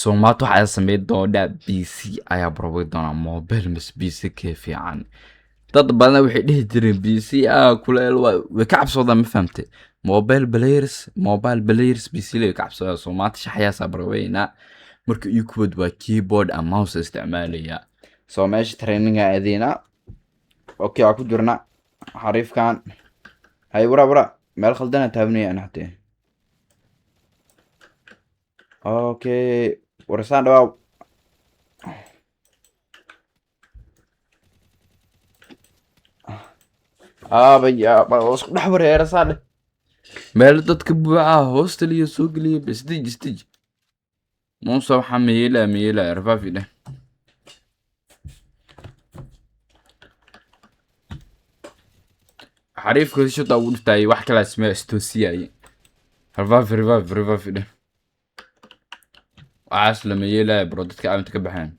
Soomaalidu waxay sameyn doonaa PC ayaa barbar doona mobile mis PC ka fiican dad badan waxay dhihi jireen PC kuleel way ka cabsadaan ma fahamtay mobile players PC lay ka cabsadaan Soomaalidu shaxyaasa barweena marka iyo kuwad waa keyboard and mouse isticmaalaya soo meesha training aadina okay aku jirna xariifkan hay wara meel khaldana taabnay ana xatee okay ورسان دواو بيا بس نحور يا رسالة مالدتك بوعة هوستل يسوق لي بستيج مو صباح ميلة رفافي ده عارف كل شو طاول تاي واحد كلا اسمه استوسيا رفافي ده عاش لما يلا برودتك عم تكبحين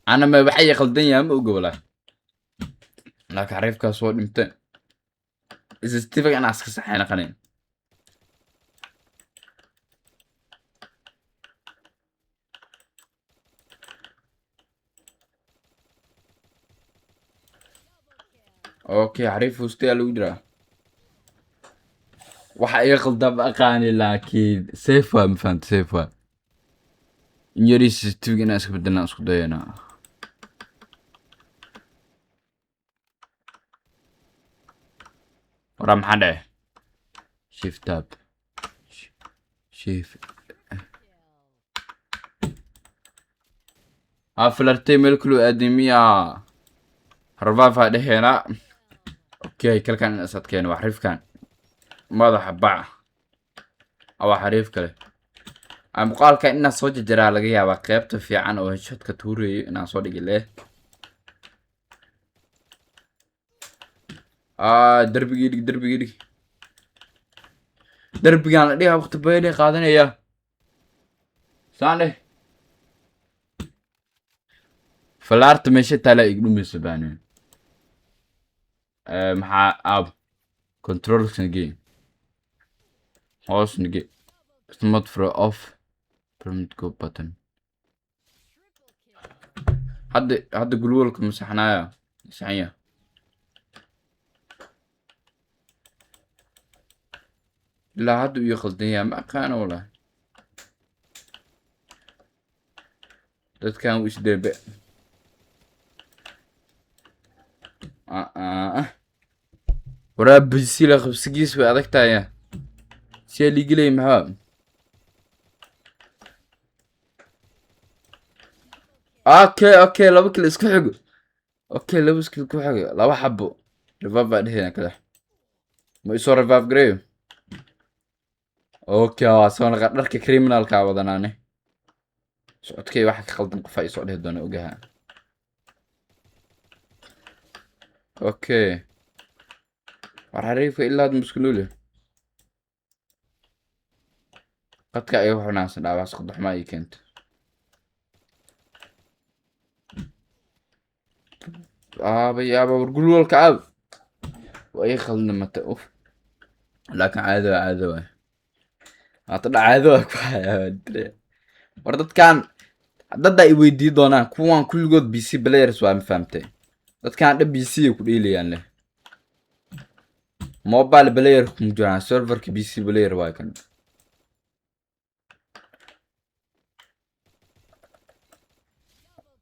انا ما بحي خلدني ام وقبله لكن عارف كاسود امتى اذا استفق انا اسكس صحينا قنين اوكي عارف وستي الودرا waxa ay qaldan aqaani laakiin safe waa mafahant safe waa injuriis tigina iska beddelna isku dayana wara maxaa dhacay shift tab shift aflartay meel kulu aadamiya harvaafa dhexeena okay kalkan asadkeen waa xarifkan madaxa bac aw xariif kale am qaalka inna soo jira laga yaabaa qaybta fiican oo headshot-ka tuureeyo inaan soo dhigi leh دربيان لديها وقت بيلي قادنا يا ساني فلارت ماشي تالا يقولوا مسبانين محا اب كنترول نجي هوس نجي سمت فرو اوف permit go button حد قولوا لكم مسحنايا مسحية لا هادو يخلدني ما كان ولا داد كان وش دبي وراب بيسيلا خبسكيس وادك تايا شي اللي قلي محاب اوكي لو بكل اسكو حقو اوكي لو اسكو حقو لو حبو ريفاف بعد هنا كده ما يصير ريفاف قريب اوكي سوون دharka criminalka wadanaane socodkay waxa ka qaldan qof ay soo dheh doona ogaha okay warariifka ilaa muskulule qadka ay wax wanaagsan dhaawac qodox ma ay keento بيابا ورقولوا لك عاب واي خلنا متى اوف لكن عادة طلع عادوك وردت كان dad ay weydii doonaan kuwan kulligood PC players waa ma fahamtay dadkan dhan PC ku dheelayaan leh mobile player ku jiraan serverka PC player waa kan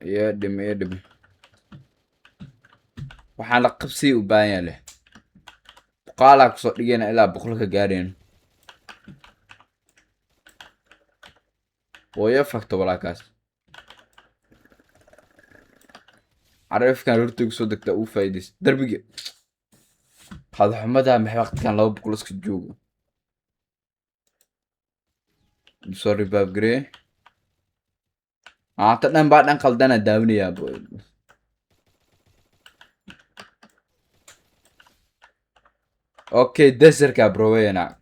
يدم waxaan la qabsi u baahan leh qaala ku soo dhigeen ilaa boqolka gaareen way fakto walaakaas عارفكان رتوق صدق او فايدس دربي هذا حمدها محي وقت كان لو بقول اسك جوجو سوري باب جري تنم بعد ان قلدنا داوني يا بوي اوكي دسر كا بروينا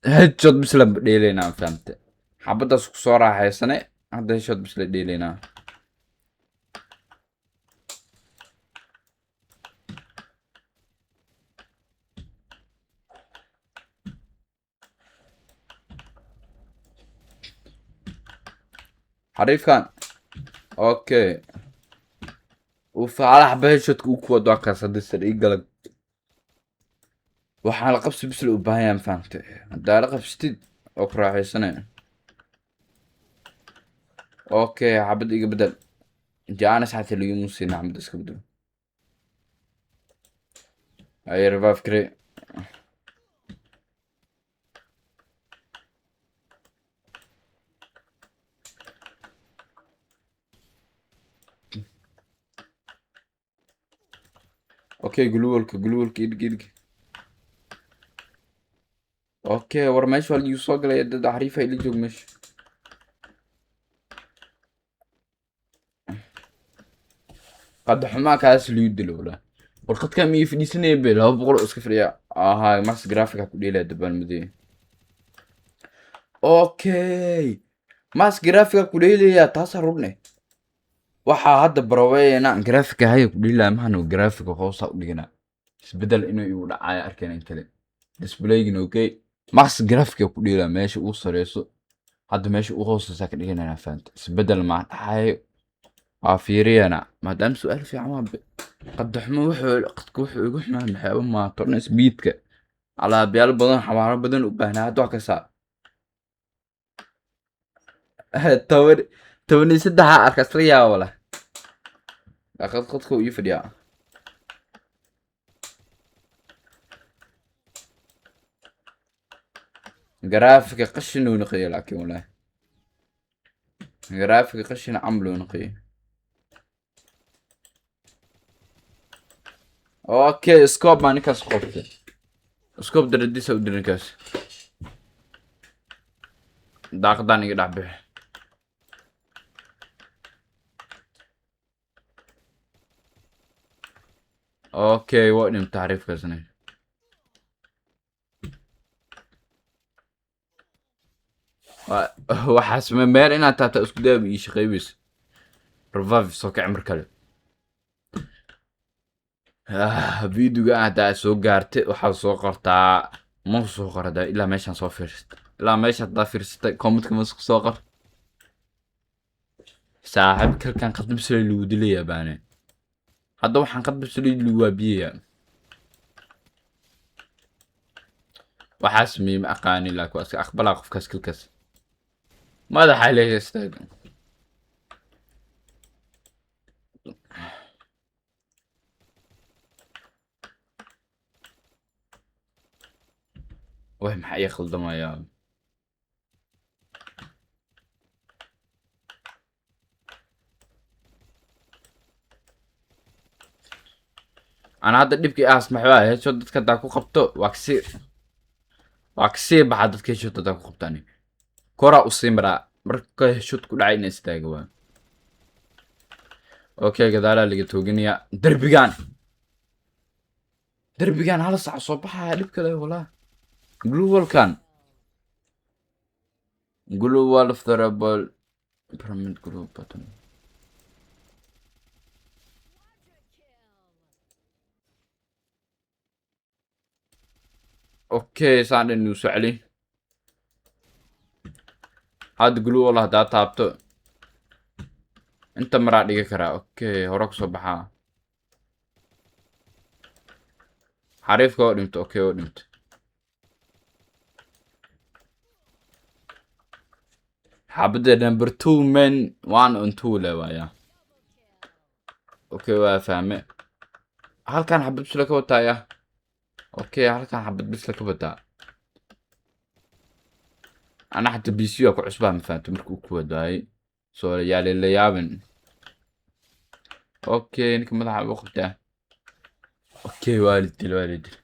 هيد شوت بس لا ديلينا فهمت حبدا سو راحيسنه هدا شوت بس لا ديلينا حريف كان اوكي وفعلى حبه شوت كو دوكا صدق يقلق waxaan la qabsi bis u baahan yahay fahamtay hadaa la qabsatid oo ku raaxaysanaya okay xabad iga bedel jaanis xataa lagu siina xabad iska bedel ay revive kare okay gluwalka idg okay war meesha waa lagu soo galay dad xariifa ila joog meesha qad xumaa kaas liu dilo wala warqad ka mi fidhisanay beel 200 iska fadhiya aha max graphic ku dheelay dabal mudee okay max graphic ku dheelaya taas rudne waxaa hadda baraweyna graphic hay ku dheelay maxanu graphic hoos u dhigana isbedel inuu igu dhacay arkeen in kale displaygina okay max graphic ku dheelay meesha uu sareyso hadda meesha uu hoosaysa ka dhiganayna faanta isbedel ma dhaxay fiiriyana maadaama su-aal fiican waa qadaxmo qadku wuxuu igu xumaan maxyaabo ma torna speedka alaabayaal badan xawaaro badan u baahnaa hadda wax ka saa toban iyo saddexa arka isla yaaba leh qadku ii fadhiyaa جرافيك قشن ونقي لكن ولا جرافيك قشن عمل ونقي اوكي سكوب ما نكاس سكوب سكوب دردي سو درنكاس داق داني قدع به اوكي وقت تعريف كاسني waxaas meel inaad taata isku daab ii shaqeybis revive soo ka cimr kale videoga haddaa soo gaartay waxaad soo qortaa ma soo qorada ilaa meeshaan soo fiirsata ilaa meesha haddaa fiirsatay commentka ma soo qor saaxiib kalkan qadab soo lagu dilaya baane hadda waxaan qadab soo lagu waabiyaya waxaas miim aqaani laakiin iska aqbalaa qofkaas kilkaas ماذا حالي يستاهل وهم حيخل دمايا انا هذا دبكي اسمح واي شو ددك داكو قبطو واكسي بعد ددك شو داكو قبطاني كورا وسيمرا مركا شوت ku dhacay inay istaago waa okay gadaala laga tooginaya derbigan hal sac soo baxaya dib kale wala global therable pyramid group button okay saan inuu socli هاد قلو والله دا تابتو انت مرا ديغا كرا اوكي هوراك سو بخا حريف كو دمت اوكي ودمت حابد نمبر 2 من 1 on 2 لا وايا اوكي وا فاهمه هل كان حبد بسلك وتايا اوكي هل كان حبد بسلك وتا انا حتى بي سي اكو عصبه ما فهمت مركو كوداي سو يا لي يابن اوكي انك مدح وقته اوكي والد